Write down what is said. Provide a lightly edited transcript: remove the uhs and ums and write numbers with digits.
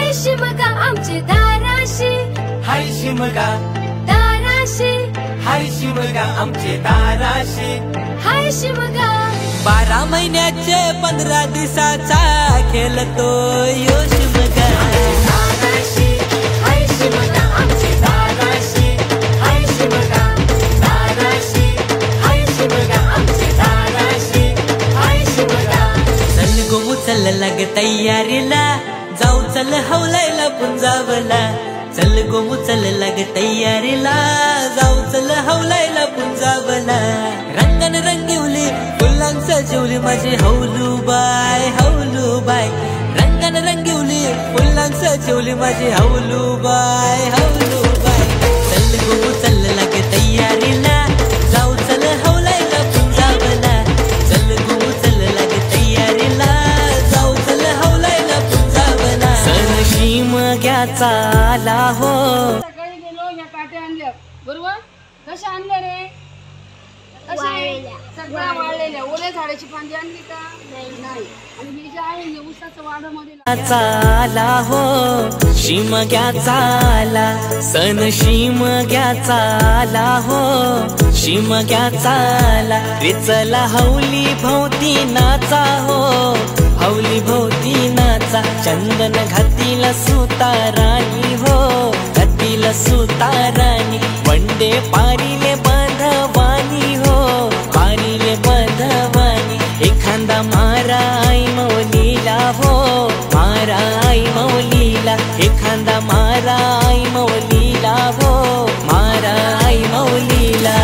हाय शिमगा आमचे दाराशी, हाय शिमगा दाराशी, हाय शिमगा आमचे दाराशी, हाय शिमगा 12 महिन्याचे 15 दिवसाचा खेळतो यो शिमगा दाराशी, हाय शिमगा आमचे दाराशी, हाय शिमगा दाराशी, हाय शिमगा आमचे दाराशी, हाय शिमगा चल गो चल लाग तयारीला जाऊ चल हवलायला पुंजावला चल गो चल लाग तयारीला जाऊ चल हवलायला पुंजावला रंगन रंगिवली फुलांग सजवली माझी हौलूबाई हौलूबाई रंगन रंगिवली फुलांग सजवली माझी हौलूबाई हौलूबाई चल गो चल लाग तयारीला जाऊ चल हवलायला पुंजावला चल गो चल लाग तयारीला जाऊ चल हवलायला पुंजावला सण शिमग्याचा आला हो सकाळी गेलो या काट्या आणल्या बरोबर कशा आणल्या रे सगळ्या वाळलेल्या ओल्या झाडाची फांदी आणली का नाही आणि ही जी आहे ना ऊसाचं वाढामध्ये चाला हो शिमग्याचा आला सण शिमग्याचा आला हो शिमग्याचा आला रे चला हौली भोवती नाचा हो हौली भोवती नाचा चंदन घातीला सुताराणी हो घातीला सुताराणी वंडे पारिले बंधवानी हो पारिले बंधवानी एखादा मारा आई मौलीला हो मारा आई मौलीला एखादा मारा आई मौलीला हो मारा आई मौलीला